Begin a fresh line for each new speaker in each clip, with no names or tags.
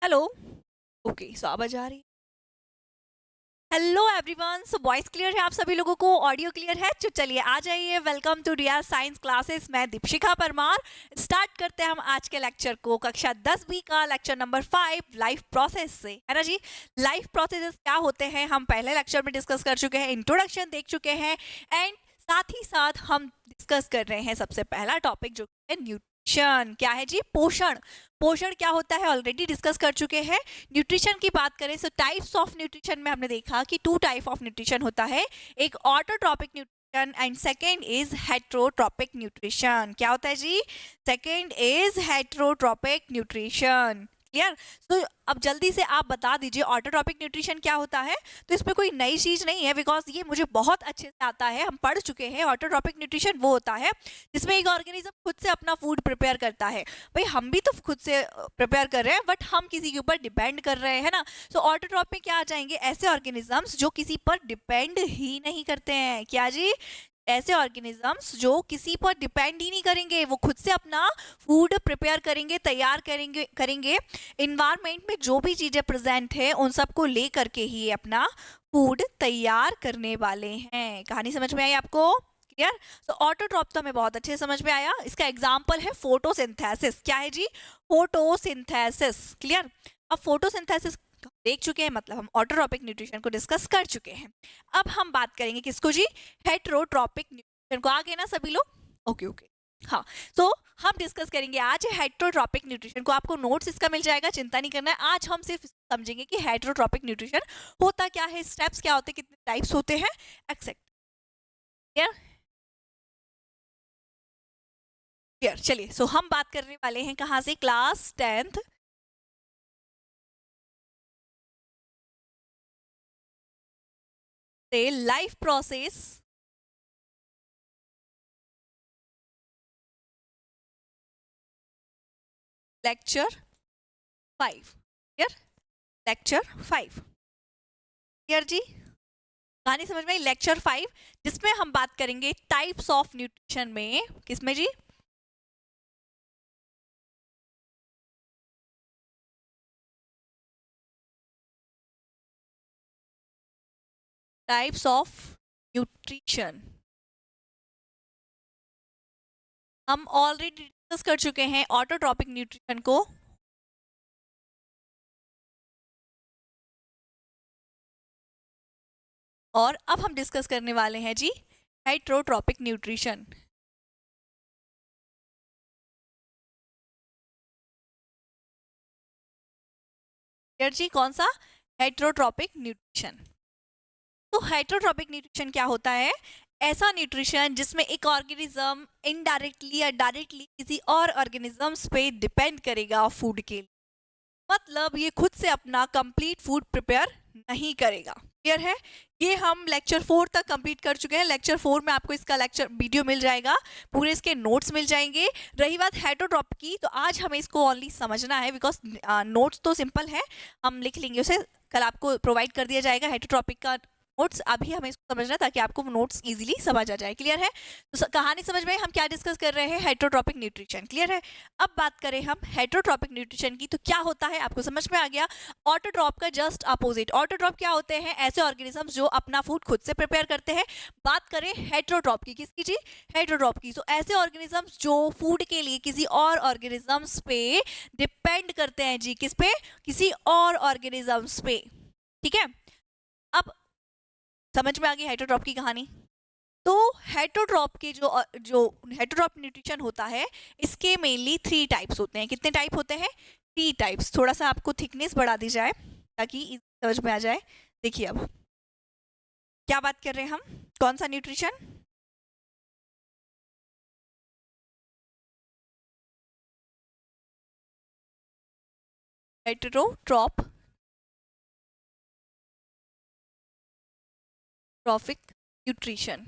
Hello. Okay, सो आवाज आ रही। Hello everyone, so voice clear है आप सभी लोगों को? ऑडियो क्लियर है? तो चलिए आ जाइए। Welcome to Riya science classes. मैं दीपशिखा परमार। स्टार्ट करते हैं हम आज के लेक्चर को। कक्षा 10वीं का लेक्चर नंबर 5 लाइफ प्रोसेस से, है ना जी। लाइफ प्रोसेसेस क्या होते हैं हम पहले लेक्चर में डिस्कस कर चुके हैं, इंट्रोडक्शन देख चुके हैं एंड साथ ही साथ हम डिस्कस कर रहे हैं सबसे पहला टॉपिक जो है न्यूट्रिशन। क्या है जी? पोषण। पोषण क्या होता है ऑलरेडी डिस्कस कर चुके हैं। न्यूट्रिशन की बात करें तो टाइप्स ऑफ न्यूट्रिशन में हमने देखा कि 2 टाइप ऑफ न्यूट्रिशन होता है, एक autotrophic nutrition and second is heterotrophic nutrition. क्या होता है जी? Second is heterotrophic nutrition. Clear? तो अब जल्दी से आप बता दीजिए ऑटोट्रॉपिक न्यूट्रिशन क्या होता है। तो इसमें कोई नई चीज नहीं है बिकॉज ये मुझे बहुत अच्छे से आता है, हम पढ़ चुके हैं। ऑटोट्रॉपिक न्यूट्रिशन वो होता है जिसमें एक ऑर्गेनिज्म खुद से अपना फूड प्रिपेयर करता है। भाई हम भी तो खुद से प्रिपेयर कर रहे हैं बट हम किसी के ऊपर डिपेंड कर रहे हैं ना। सो ऑटोट्रॉप में क्या आ जाएंगे? ऐसे ऑर्गेनिजम्स जो किसी पर डिपेंड ही नहीं करते हैं। क्या जी? ऐसे ऑर्गेनिजम्स जो किसी पर डिपेंड ही नहीं करेंगे, वो खुद से अपना फूड प्रिपेयर करेंगे, तैयार करेंगे इन्वायरमेंट में जो भी चीजें प्रेजेंट है उन सबको ले करके ही अपना फूड तैयार करने वाले हैं। कहानी समझ में आई आपको? क्लियर? तो ऑटोट्रॉप तो हमें बहुत अच्छे से समझ में आया। इसका एग्जांपल है फोटोसिंथेसिस। क्या है जी? फोटोसिंथेसिस। क्लियर? अब फोटोसिंथेसिस देख चुके हैं, मतलब हम ऑटोट्रॉपिक न्यूट्रिशन को डिस्कस कर चुके हैं। अब हम बात करेंगे किसको जी? हेट्रोट्रॉपिक न्यूट्रिशन को। आ गए ना सभी लोग? Okay okay. हाँ, तो हम डिस्कस करेंगे आज हेट्रोट्रॉपिक न्यूट्रिशन को। आपको नोट्स इसका मिल जाएगा, चिंता नहीं करना है। आज हम सिर्फ समझेंगे कि हेट्रोट्रॉपिक न्यूट्रिशन होता क्या है, स्टेप्स क्या होते हैं, कितने टाइप्स होते हैं, एक्सेप्ट। क्लियर? क्लियर। चलिए, सो हम बात करने वाले हैं कहाँ से? क्लास 10th से life process lecture 5। Clear? Lecture 5। Clear जी? कहानी समझ में आई? लेक्चर 5 जिसमें हम बात करेंगे टाइप्स ऑफ न्यूट्रिशन में। किसमें जी? Types of nutrition. हम ऑलरेडी डिस्कस कर चुके हैं ऑटोट्रॉपिक न्यूट्रिशन को। और अब हम डिस्कस करने वाले हैं जी हेट्रोट्रॉपिक न्यूट्रिशन। क्लियर जी? कौन सा? Heterotrophic nutrition. तो हेट्रोट्रॉपिक न्यूट्रिशन क्या होता है? ऐसा न्यूट्रिशन जिसमें एक ऑर्गेनिज्म इनडायरेक्टली या डायरेक्टली किसी और ऑर्गेनिजम्स पे डिपेंड करेगा फूड के लिए। मतलब ये खुद से अपना कंप्लीट फूड प्रिपेयर नहीं करेगा। क्लियर है? ये हम लेक्चर 4 तक कंप्लीट कर चुके हैं। लेक्चर 4 में आपको इसका लेक्चर वीडियो मिल जाएगा, पूरे इसके नोट्स मिल जाएंगे। रही बात हेट्रोट्रॉप की, तो आज हमें इसको ओनली समझना है बिकॉज नोट्स तो सिंपल है, हम लिख लेंगे उसे, कल आपको प्रोवाइड कर दिया जाएगा हेट्रोट्रॉपिक का नोट्स। अभी हमें इसको समझना है ताकि आपको नोट्स इजीली समझ आ जाए। क्लियर है? तो कहानी समझ में हम क्या डिस्कस कर रहे हैं? Heterotrophic nutrition. क्लियर है? अब बात करें हम हेट्रोट्रॉपिक न्यूट्रिशन की, तो क्या होता है आपको समझ में आ गया। ऑटोट्रॉप का जस्ट अपोजिट। ऑटोट्रॉप क्या होते हैं? ऐसे ऑर्गेनिजम्स जो अपना फूड खुद से प्रिपेयर करते हैं। बात करें हेट्रोट्रॉप की, किसकी जी? हेट्रोट्रॉप की। तो ऐसे ऑर्गेनिजम्स जो फूड के लिए किसी और ऑर्गेनिजम्स पे डिपेंड करते हैं जी। किस पे? किसी और ऑर्गेनिजम्स पे। ठीक है? अब समझ में आ गई हेट्रोट्रॉप की कहानी। तो हेट्रोट्रॉप के जो जो हेट्रोट्रॉप न्यूट्रिशन होता है, इसके मेनली 3 टाइप्स होते हैं। कितने टाइप होते हैं? 3 टाइप्स। थोड़ा सा आपको थिकनेस बढ़ा दी जाए ताकि समझ में आ जाए। देखिए अब क्या बात कर रहे हैं हम, कौन सा nutrition? Heterotroph trophic nutrition.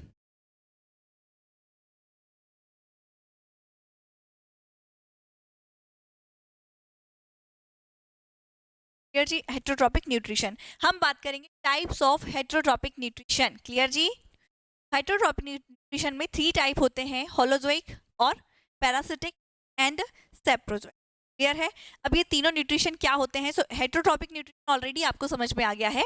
Clear जी? Heterotrophic nutrition. हम बात करेंगे types of heterotrophic nutrition. Clear जी? हेट्रोट्रॉपिक न्यूट्रिशन में 3 टाइप होते हैं, होलोजोइक और पैरासिटिक एंड सेप्रोजोइक। क्लियर है। अब ये तीनों न्यूट्रिशन क्या होते हैं? सो हेटरोट्रॉपिक न्यूट्रिशन ऑलरेडी आपको समझ में आ गया है।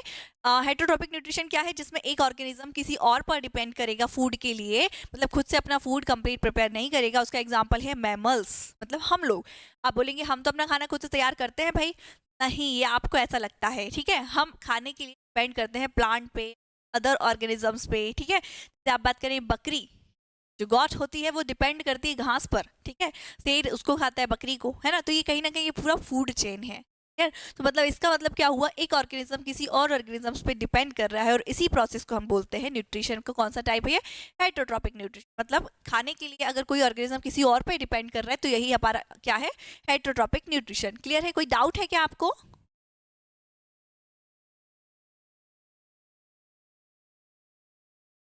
हेटरोट्रॉपिक न्यूट्रिशन क्या है? जिसमें एक ऑर्गेनिज्म किसी और पर डिपेंड करेगा फूड के लिए, मतलब खुद से अपना फूड कंप्लीट प्रिपेयर नहीं करेगा। उसका एग्जांपल है मैमल्स, मतलब हम लोग। आप बोलेंगे हम तो अपना खाना खुद से तैयार करते हैं भाई, नहीं, ये आपको ऐसा लगता है, ठीक है। हम खाने के लिए डिपेंड करते हैं प्लांट पे, अदर ऑर्गेनिजम्स पे, ठीक है। जैसे आप बात करें बकरी, जो गॉट होती है वो डिपेंड करती है घास पर, ठीक है। शेर उसको खाता है, बकरी को, है ना। तो ये कहीं ना कहीं ये पूरा फूड चेन है, ठीक है। तो मतलब इसका मतलब क्या हुआ? एक ऑर्गेनिज्म किसी और ऑर्गेनिजम्स पे डिपेंड कर रहा है, और इसी प्रोसेस को हम बोलते हैं न्यूट्रिशन को। कौन सा टाइप है ये? Heterotrophic nutrition. मतलब खाने के लिए अगर कोई ऑर्गेनिज्म किसी और पे डिपेंड कर रहा है तो यही हमारा क्या है? Heterotrophic nutrition. क्लियर है? कोई डाउट है क्या आपको?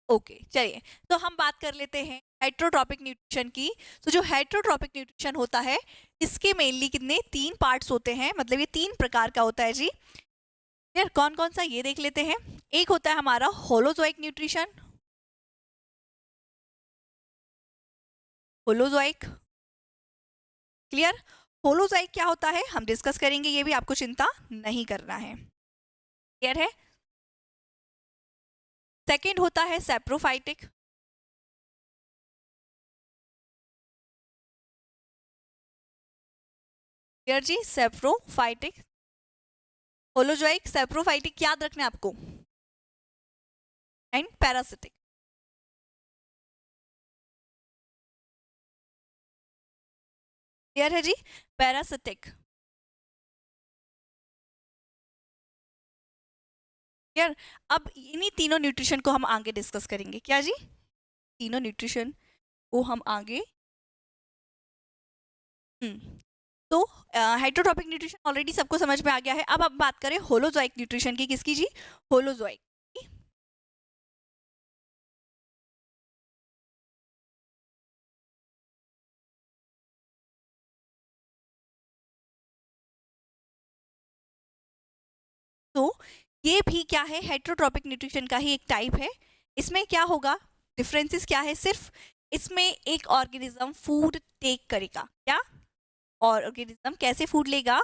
ओके, चलिए तो हम बात कर लेते हैं हेटरोट्रॉपिक न्यूट्रिशन की। तो जो हेटरोट्रॉपिक न्यूट्रिशन होता है, इसके मेनली कितने 3 पार्ट्स होते हैं, मतलब ये 3 प्रकार का होता है जी। यार कौन कौन सा ये देख लेते हैं। एक होता है हमारा holozoic nutrition. Holozoic, clear. Holozoic क्या होता है हम डिस्कस करेंगे, ये भी आपको चिंता नहीं करना है, क्लियर है। सेकेंड होता है सेप्रोफाइटिक। क्लियर जी, सेप्रोफाइटिक। होलोजोइक, सेप्रोफाइटिक याद रखना है आपको, एंड पैरासिटिक। क्लियर है जी, पैरासिटिक। क्लियर। अब इन्हीं तीनों न्यूट्रिशन को हम आगे डिस्कस करेंगे, क्या जी? तीनों न्यूट्रिशन को हम आगे तो हाइड्रोट्रॉपिक न्यूट्रिशन ऑलरेडी सबको समझ में आ गया है। अब हम बात करें होलोजोइक न्यूट्रिशन की। किसकी जी? होलोजोइक। तो ये भी क्या है? हेट्रोट्रॉपिक न्यूट्रिशन का ही एक टाइप है। इसमें क्या होगा? डिफरेंसेस क्या है? सिर्फ इसमें एक ऑर्गेनिज्म फूड टेक करेगा। क्या? और ऑर्गेनिज्म कैसे फूड लेगा?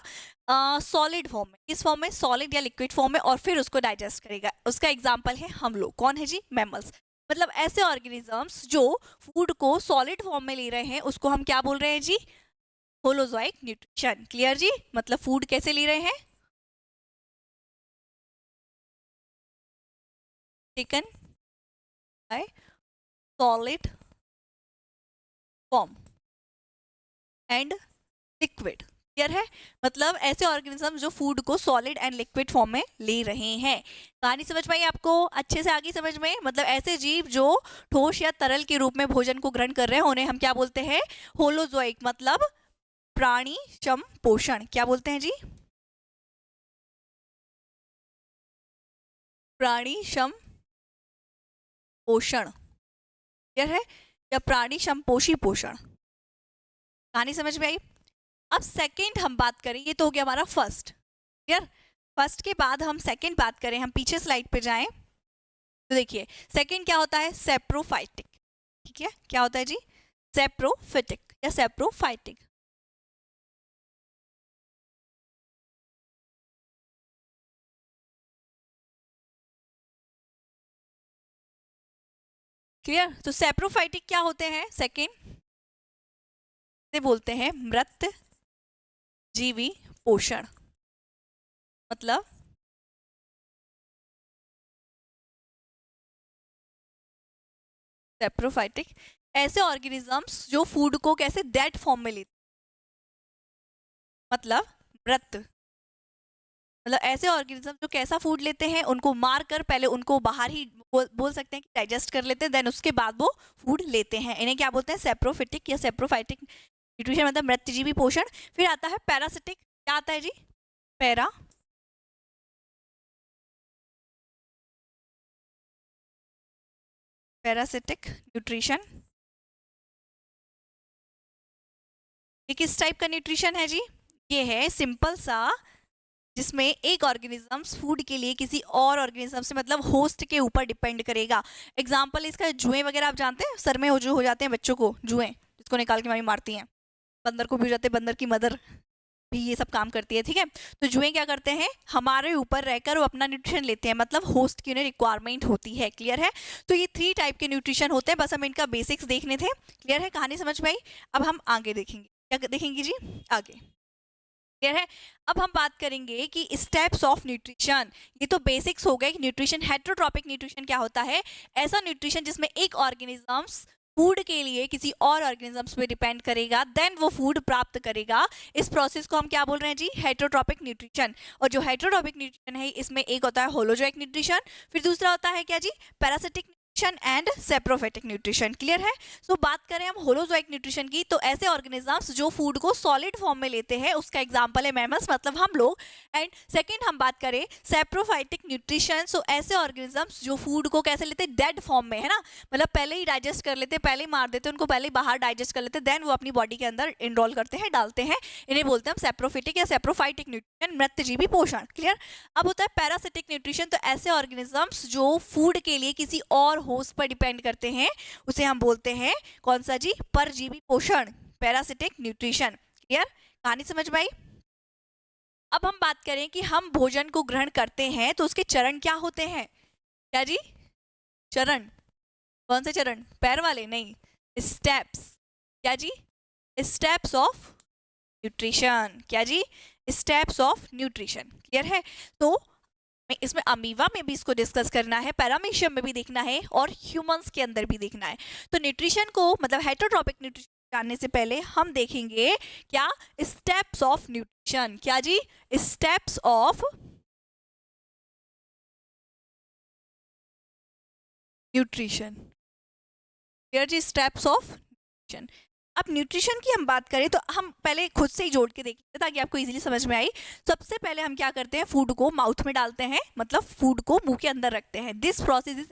सॉलिड फॉर्म में। किस फॉर्म में? सॉलिड या लिक्विड फॉर्म में, और फिर उसको डाइजेस्ट करेगा। उसका एग्जाम्पल है हम लोग। कौन है जी? मैमल्स। मतलब ऐसे ऑर्गेनिजम्स जो फूड को सॉलिड फॉर्म में ले रहे हैं उसको हम क्या बोल रहे हैं जी? Holozoic nutrition. क्लियर जी, मतलब फूड कैसे ले रहे हैं? Taken by solid form and liquid. Clear है? मतलब ऐसे ऑर्गेनिज्म जो फूड को सॉलिड एंड लिक्विड फॉर्म में ले रहे हैं। कहानी समझ में आई आपको? अच्छे से आगे समझ में। मतलब ऐसे जीव जो ठोस या तरल के रूप में भोजन को ग्रहण कर रहे हैं उन्हें हम क्या बोलते हैं? होलोजोइक, मतलब प्राणी क्षम पोषण। क्या बोलते हैं जी? प्राणी क्षम पोषण। क्लियर है? या प्राणी क्षम पोषी पोषण। कहानी समझ में आई? अब सेकंड हम बात करें, ये तो हो गया हमारा फर्स्ट। क्लियर। फर्स्ट के बाद हम सेकंड बात करें, हम पीछे स्लाइड पे जाएं तो देखिए सेकंड क्या होता है? सेप्रोफाइटिक। ठीक है, क्या होता है जी? सेप्रोफिटिक या सेप्रोफाइटिक। क्लियर। तो सेप्रोफाइटिक क्या होते हैं? सेकंड से बोलते हैं मृत जीवी पोषण। मतलब सेप्रोफाइटिक ऐसे ऑर्गेनिजम्स जो फूड को कैसे डेड फॉर्म में लेते, मतलब मृत। मतलब ऐसे ऑर्गेनिज्म जो कैसा फूड लेते हैं, उनको मार कर पहले उनको बाहर ही बोल सकते हैं कि डाइजेस्ट कर लेते हैं, देन उसके बाद वो फूड लेते हैं। इन्हें क्या बोलते हैं? सेप्रोफिटिक या सेप्रोफाइटिक न्यूट्रिशन, मतलब मृतजीवी पोषण। फिर आता है पैरासिटिक। क्या आता है जी? Para parasitic nutrition. ये किस टाइप का न्यूट्रिशन है जी? ये है सिंपल सा, जिसमें एक ऑर्गेनिज्म फूड के लिए किसी और ऑर्गेनिज्म से, मतलब होस्ट के ऊपर डिपेंड करेगा। एग्जाम्पल इसका जुएं वगैरह आप जानते हैं, सर में जो हो जाते हैं बच्चों को जुएं, जिसको निकाल के मम्मी मारती हैं। बंदर को भी हो जाते हैं, बंदर की मदर। भी ये सब काम करती है, ठीक है। तो जुएं क्या करते हैं, हमारे ऊपर रहकर वो अपना न्यूट्रिशन लेते हैं, मतलब होस्ट की उन्हें रिक्वायरमेंट होती है। क्लियर है। तो ये 3 टाइप के न्यूट्रिशन होते हैं, बस हमें इनका बेसिक्स देखने थे। क्लियर है, कहानी समझ में आई। अब हम आगे देखेंगे, क्या देखेंगे जी, आगे। क्लियर है। अब हम बात करेंगे कि स्टेप्स ऑफ न्यूट्रिशन। ये तो बेसिक्स हो गए कि न्यूट्रिशन, हेटेरोट्रॉपिक न्यूट्रिशन क्या होता है, ऐसा न्यूट्रिशन जिसमें एक ऑर्गेनिजम्स फूड के लिए किसी और ऑर्गेनिजम्स पे डिपेंड करेगा, देन वो फूड प्राप्त करेगा। इस प्रोसेस को हम क्या बोल रहे हैं जी, हेटेरोट्रॉपिक न्यूट्रिशन। और जो हेटेरोट्रॉपिक न्यूट्रिशन है, इसमें एक होता है होलोजोइक न्यूट्रिशन, फिर दूसरा होता है क्या जी, parasitic and saprophytic nutrition. Clear है। सो बात करें हम होलोजोइक न्यूट्रिशन की, तो ऐसे ऑर्गेनिजम्स जो फूड को सॉलिड फॉर्म में लेते हैं, उसका एग्जांपल है मैमल्स, मतलब हम लोग। एंड सेकंड हम बात करें सेप्रोफाइटिक न्यूट्रिशन, सो ऐसे ऑर्गेनिजम्स जो फूड को कैसे लेते हैं, डेड फॉर्म में, है ना, मतलब पहले ही डाइजेस्ट कर लेते हैं, पहले ही मार देते हैं उनको, पहले ही बाहर डाइजेस्ट कर लेते हैं, देन वो अपनी बॉडी के अंदर इनरोल करते हैं, डालते हैं। इन्हें बोलते हैं हम सेप्रोफिटिक या सेप्रोफाइटिक न्यूट्रिशन, मृतजीवी पोषण। क्लियर। अब होता है पैरासिटिक न्यूट्रिशन, तो ऐसे ऑर्गेनिजम्स जो फूड के लिए किसी और होस्ट पर डिपेंड करते हैं, उसे हम बोलते हैं कौन सा जी, परजीवी पोषण, पैरासिटिक न्यूट्रिशन। क्लियर, कहानी समझ में आई। अब हम बात करें कि हम भोजन को ग्रहण करते हैं तो उसके चरण क्या होते हैं, क्या जी, चरण, कौन से चरण, पैर वाले नहीं, स्टेप्स, क्या जी, स्टेप्स ऑफ न्यूट्रिशन, क्या जी, स्टेप्स ऑफ न्यूट्रिशन। क्लियर है। तो इसमें अमीबा में भी इसको डिस्कस करना है, पैरामीशियम में भी देखना है, और ह्यूमंस के अंदर भी देखना है। तो न्यूट्रिशन को, मतलब हेटेरोट्रॉपिक न्यूट्रिशन जानने से पहले हम देखेंगे क्या, स्टेप्स ऑफ न्यूट्रिशन। क्या जी, स्टेप्स ऑफ न्यूट्रिशन। क्लियर जी, स्टेप्स ऑफ न्यूट्रिशन। अब न्यूट्रिशन की हम बात करें तो हम पहले खुद से ही जोड़ के देख लेते ताकि आपको इजीली समझ में आई। सबसे पहले हम क्या करते हैं, फूड को माउथ में डालते हैं, मतलब फूड को मुंह के अंदर रखते हैं। This process is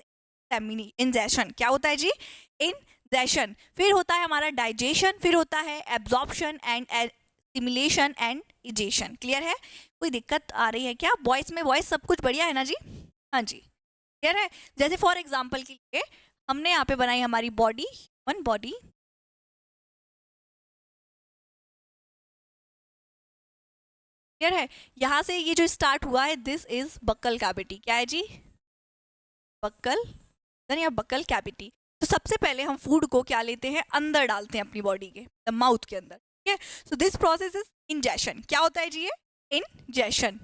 ingestion. क्या होता है जी, इंजेशन। फिर होता है हमारा डाइजेशन, फिर होता है absorption and assimilation and egestion. Clear है। कोई दिक्कत आ रही है क्या, वॉइस में, वॉइस सब कुछ बढ़िया है ना जी, हाँ जी, क्लियर है। जैसे फॉर एग्जाम्पल के लिए हमने यहाँ पे बनाई हमारी बॉडी, ह्यूमन बॉडी। क्लियर है। यहाँ से ये जो स्टार्ट हुआ है, दिस इज बक्कल कैविटी। क्या है जी, बक्कल, या बक्कल कैविटी। तो सबसे पहले हम फूड को क्या लेते हैं, अंदर डालते हैं अपनी बॉडी के, माउथ के अंदर। ठीक है। So this process is ingestion. क्या होता है जी ये, इंजेशन।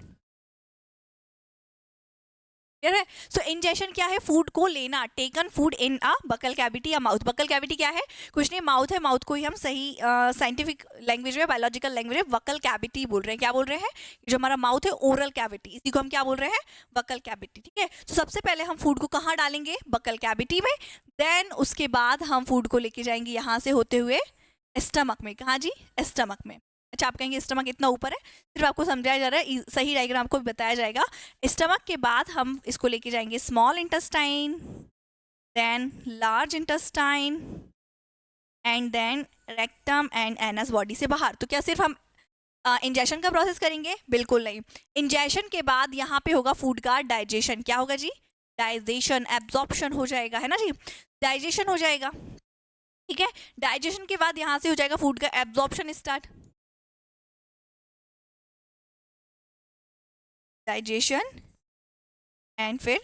क्लियर है। सो इंजेशन क्या है, फूड को लेना, taken food in a buccal cavity या माउथ। बकल कैविटी क्या है, कुछ नहीं, माउथ है, माउथ को ही हम सही साइंटिफिक लैंग्वेज में, बायोलॉजिकल लैंग्वेज में बकल कैविटी बोल रहे हैं। क्या बोल रहे हैं, जो हमारा माउथ है, ओरल कैविटी, इसी को हम क्या बोल रहे हैं, बकल कैविटी। ठीक है। तो सबसे पहले हम फूड को कहाँ डालेंगे, बकल कैविटी में, देन उसके बाद हम फूड को लेके जाएंगे यहाँ से होते हुए स्टमक में। कहाँ जी, स्टमक में। अच्छा, आप कहेंगे स्टमक इतना ऊपर है, सिर्फ आपको समझाया जा रहा है, सही डायग्राम को भी बताया जाएगा। स्टमक के बाद हम इसको लेके जाएंगे small intestine, then large intestine, and then rectum and anus, body से बाहर। तो क्या सिर्फ हम इंजेशन का प्रोसेस करेंगे, बिल्कुल नहीं। इंजेशन के बाद यहाँ पे होगा फूड का डाइजेशन। क्या होगा जी, डाइजेशन, एब्जॉर्प्शन हो जाएगा, है ना जी, डाइजेशन हो जाएगा। ठीक है। डाइजेशन के बाद यहाँ से हो जाएगा फूड का एब्जॉर्प्शन स्टार्ट, डाइजेशन एंड फिर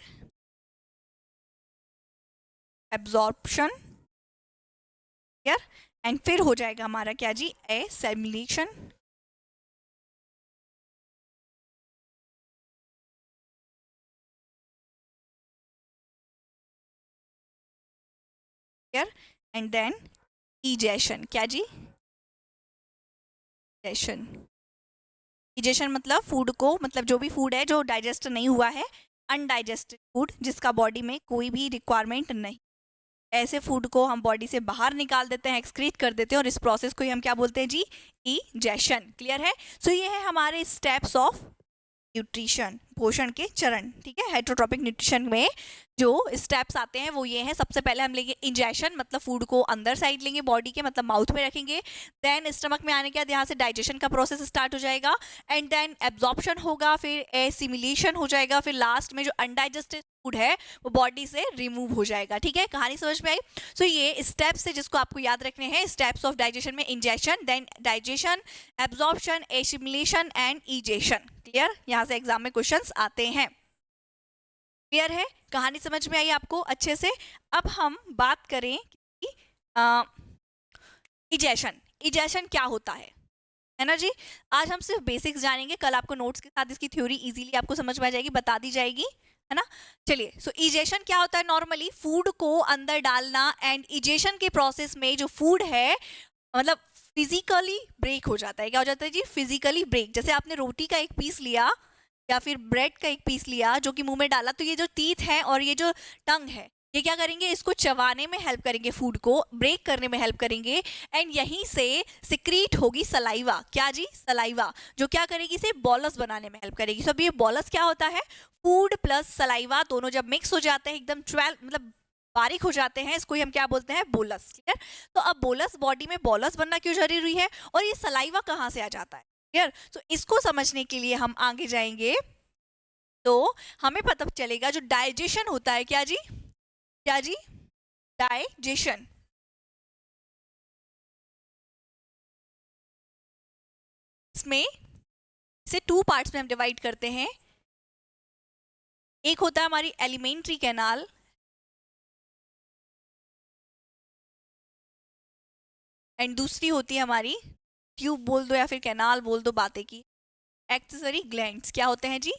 एब्जॉर्प्शन। क्लियर। एंड फिर हो जाएगा हमारा क्या जी, assimilation. Clear. And then egestion. क्या जी, इजेशन। इजेशन मतलब फूड को, मतलब जो भी फूड है जो डाइजेस्ट नहीं हुआ है, अनडाइजेस्टेड फूड, जिसका बॉडी में कोई भी रिक्वायरमेंट नहीं, ऐसे फूड को हम बॉडी से बाहर निकाल देते हैं, एक्सक्रीट कर देते हैं, और इस प्रोसेस को ही हम क्या बोलते हैं जी, इजेशन। क्लियर है। सो ये है हमारे स्टेप्स ऑफ न्यूट्रिशन। पोषण के चरण, ठीक है। हेटरोट्रॉपिक न्यूट्रिशन में जो स्टेप्स आते हैं वो ये हैं। सबसे पहले हम लेंगे इंजेशन, मतलब फूड को अंदर साइड लेंगे बॉडी के, मतलब माउथ में रखेंगे। देन स्टमक में आने के बाद यहाँ से डाइजेशन का प्रोसेस स्टार्ट हो जाएगा एंड देन एब्जॉर्प्शन होगा, फिर एसिमिलेशन हो जाएगा, फिर लास्ट में जो अनडाइजेस्टेड फूड है वो बॉडी से रिमूव हो जाएगा, ठीक है। कहानी समझ में आई? सो ये स्टेप्स है जिसको आपको याद रखने हैं। स्टेप्स ऑफ डाइजेशन में ingestion, then digestion, absorption, assimilation and egestion. Clear? यहाँ से एग्जाम में क्वेश्चंस आते हैं। क्लियर है? कहानी समझ में आई आपको अच्छे से? अब हम बात करें कि इजेशन। इजेशन क्या होता है ना जी? आज हम सिर्फ बेसिक्स जानेंगे, कल आपको नोट्स के साथ इसकी थ्योरी इजीली आपको समझ में आ जाएगी, बता दी जाएगी, है ना। चलिए, सो इजेशन क्या होता है? नॉर्मली फूड को अंदर डालना, एंड इजेशन के प्रोसेस में जो फूड है मतलब फिजिकली ब्रेक हो जाता है। क्या हो जाता है जी? Physically break. जैसे आपने रोटी का एक पीस लिया या फिर ब्रेड का एक पीस लिया जो कि मुंह में डाला, तो ये जो टीथ है और ये जो टंग है ये क्या करेंगे? इसको चबाने में हेल्प करेंगे, फूड को ब्रेक करने में हेल्प करेंगे, एंड यहीं से सिक्रीट होगी सलाइवा। क्या जी? सलाइवा, जो क्या करेगी? इसे बॉलस बनाने में हेल्प करेगी। सब ये बॉलस क्या होता है? फूड प्लस सलाइवा दोनों जब मिक्स हो जाते हैं, एकदम 12 मतलब बारीक हो जाते हैं, इसको ही हम क्या बोलते हैं? बोलस। क्लियर? तो अब बोलस, बॉडी में बोलस बनना क्यों जरूरी है और ये सलाइवा कहाँ से आ जाता है? क्लियर? तो इसको समझने के लिए हम आगे जाएंगे तो हमें पता चलेगा जो डाइजेशन होता है। क्या जी? क्या जी? डाइजेशन। इसमें इसे 2 पार्ट्स में हम डिवाइड करते हैं। एक होता है हमारी एलिमेंट्री कैनाल, एंड दूसरी होती है हमारी ट्यूब बोल दो या फिर कैनाल बोल दो, बातें की, एक्सेसरी ग्लैंड्स। क्या होते हैं जी?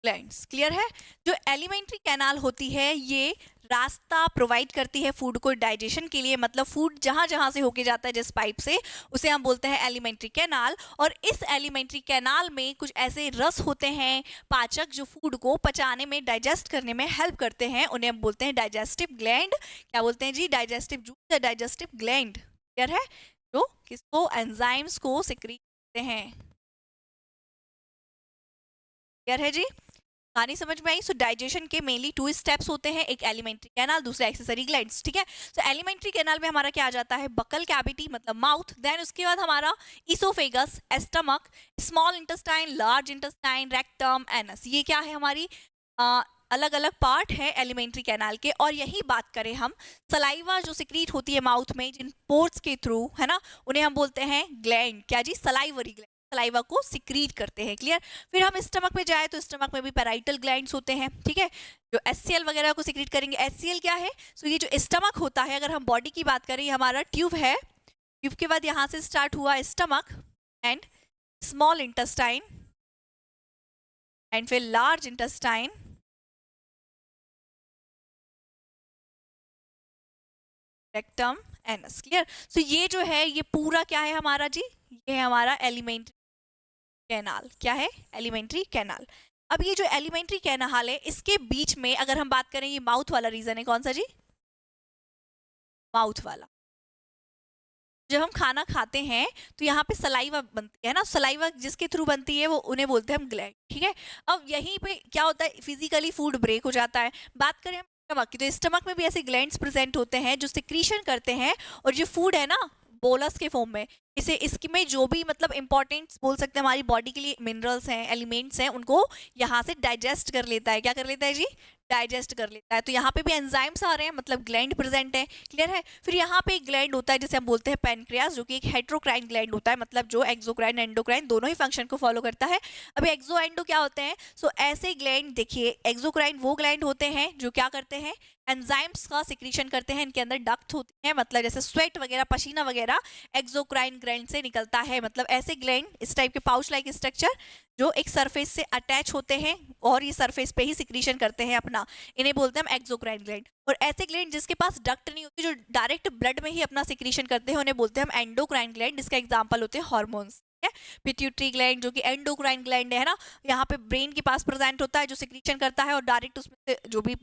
ग्लैंड्स। क्लियर है? जो एलिमेंट्री कैनाल होती है ये रास्ता प्रोवाइड करती है फूड को डाइजेशन के लिए, मतलब फूड जहां जहां से होके जाता है जिस पाइप से, उसे हम बोलते हैं एलिमेंट्री कैनाल। और इस एलिमेंट्री कैनाल में कुछ ऐसे रस होते हैं पाचक जो फूड को पचाने में, डाइजेस्ट करने में हेल्प करते हैं, उन्हें हम बोलते हैं डाइजेस्टिव ग्लैंड। क्या बोलते हैं जी? डाइजेस्टिव जूस या डाइजेस्टिव ग्लैंड। क्लियर है? जो किसको? एंजाइम्स को सिक्रीट करते हैं। क्लियर है जी? कहानी समझ में आई? सो डाइजेशन के मेनली 2 स्टेप्स होते हैं, एक एलिमेंट्री कैनाल, दूसरा एक्सेसरी ग्लैंड्स, ठीक है। सो एलिमेंट्री कैनाल में हमारा क्या आ जाता है? बकल कैविटी मतलब माउथ, देन उसके बाद हमारा oesophagus, stomach, small intestine, large intestine, rectum, anus. ये क्या है? हमारी अलग अलग पार्ट है एलिमेंट्री कैनाल के। और यही बात करें हम, सलाइवा जो सिक्रीट होती है माउथ में जिन पोर्स के थ्रू, है ना, उन्हें हम बोलते हैं ग्लैंड। क्या जी? सलाइवरी ग्लैंड, सलाइवा को सिक्रीट करते हैं। क्लियर? फिर हम स्टमक में जाए तो स्टमक में भी पैराइटल ग्लैंड्स होते हैं, ठीक है, जो एचसीएल वगैरह को सिक्रीट करेंगे। एचसीएल क्या है? सो ये जो स्टमक होता है, अगर हम बॉडी की बात करें, ये हमारा ट्यूब है, ट्यूब के बाद यहाँ से स्टार्ट हुआ stomach and small intestine and फिर large intestine, rectum, anus. Clear? So ये जो है ये पूरा क्या है हमारा जी? ये है हमारा एलिमेंट्री कैनाल। क्या है? Alimentary canal. अब ये जो एलिमेंट्री कैनाल है इसके बीच में अगर हम बात करें, ये माउथ वाला रीजन है, कौन सा जी? माउथ वाला। जब हम खाना खाते हैं तो यहाँ पे सलाइवा बनती है ना, सलाइवा जिसके थ्रू बनती है वो उन्हें बोलते हैं हम ग्लैंड, ठीक है। अब यहीं पे क्या होता है? फिजिकली फूड ब्रेक हो जाता है। बात करें हम स्टमक की, तो स्टमक में भी ऐसे ग्लैंड्स प्रेजेंट होते हैं जो सिक्रीशन करते हैं, और जो फूड है ना बोलस के फॉर्म में, इसे इसमें जो भी मतलब इंपॉर्टेंट बोल सकते हैं हमारी बॉडी के लिए मिनरल्स हैं, एलिमेंट्स हैं, उनको यहाँ से डाइजेस्ट कर लेता है। क्या कर लेता है जी? डाइजेस्ट कर लेता है। तो यहाँ पे भी एंजाइम्स आ रहे हैं, मतलब ग्लैंड प्रेजेंट है। क्लियर है? फिर यहाँ पे एक ग्लैंड होता है जिसे हम बोलते हैं पैनक्रियास, जो कि एक हेट्रोक्राइन ग्लैंड होता है, मतलब जो एक्सोक्राइन एंडोक्राइन दोनों ही फंक्शन को फॉलो करता है। अभी एक्सो एंडो क्या होते हैं? सो ऐसे ग्लैंड देखिए, एक्सोक्राइन वो ग्लैंड होते हैं जो क्या करते हैं? एंजाइम्स का सिक्रीशन करते हैं। इनके अंदर डक्ट होती है, मतलब जैसे स्वेट वगैरह, पसीना वगैरह एक्सोक्राइन ग्लैंड से निकलता है। मतलब ऐसे ग्लैंड, इस टाइप के पाउच लाइक स्ट्रक्चर जो एक सरफेस से अटैच होते हैं और ये सरफेस पे ही सिक्रीशन करते हैं अपना, इन्हें बोलते हैं हम एक्सोक्राइन ग्लैंड। और ऐसे ग्लैंड जिसके पास डक्ट नहीं होती, जो डायरेक्ट ब्लड में ही अपना सिक्रीशन करते हैं, उन्हें बोलते हैं हम एंडोक्राइन ग्लैंड, जिसका एग्जांपल होते हैं हार्मोन्स। पिट्यूटरी ग्लैंड जो कि एंडोक्राइन ग्लैंड है ना, यहाँ पे ब्रेन के पास प्रेजेंट होता है, जो सिक्रीशन करता है और डायरेक्ट उसमें से जो भी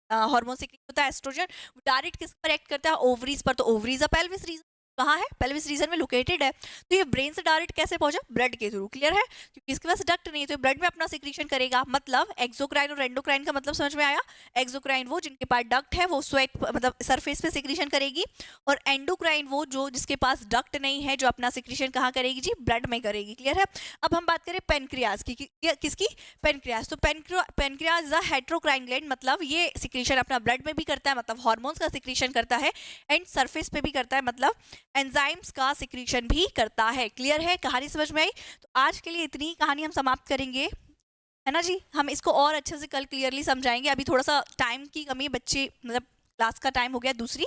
हार्मोन सिक्रीट होता है एस्ट्रोजन, डायरेक्ट किस पर एक्ट करता है? ओवरीज पर। तो ओवरीज अ पेल्विस रीजन, कहाँ है, पेल्विस रीजन में लोकेटेड है। तो ये ब्रेन से डायरेक्ट कैसे पहुंचा, ब्लड के थ्रू। क्लियर है, क्योंकि इसके पास डक्ट नहीं है तो ब्लड में अपना सिक्रीशन करेगा। मतलब एक्सोक्राइन और एंडोक्राइन का मतलब समझ में आया। एक्सोक्राइन वो जिनके पास डक्ट है वो स्वेट मतलब सरफेस पे सिक्रीशन करेगी, और एंडोक्राइन वो जो जिसके पास डक्ट नहीं है जो अपना सिक्रीशन कहाँ करेगी जी, ब्लड में करेगी। क्लियर है। अब हम बात करें पेनक्रियाज की, किसकी, पेनक्रियाज। तो पेनक्रियाज इज अ हेटेरोक्राइन ग्लैंड, मतलब ये सिक्रीशन अपना ब्लड में भी करता है, मतलब हार्मोन्स का सिक्रीशन करता है, एंड सरफेस पे भी करता है, मतलब एंजाइम्स का सिक्रीशन भी करता है। क्लियर है, कहानी समझ में आई। तो आज के लिए इतनी कहानी हम समाप्त करेंगे, है ना जी। हम इसको और अच्छे से कल क्लियरली समझाएंगे। अभी थोड़ा सा टाइम की कमी, बच्चे मतलब क्लास का टाइम हो गया दूसरी,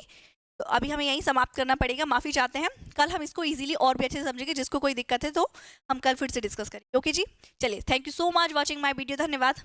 तो अभी हमें यहीं समाप्त करना पड़ेगा, माफ़ी चाहते हैं। कल हम इसको इजीली और भी अच्छे से समझेंगे। जिसको कोई दिक्कत है तो हम कल फिर से डिस्कस करेंगे। ओके जी, चलिए, thank you so much watching my video, धन्यवाद।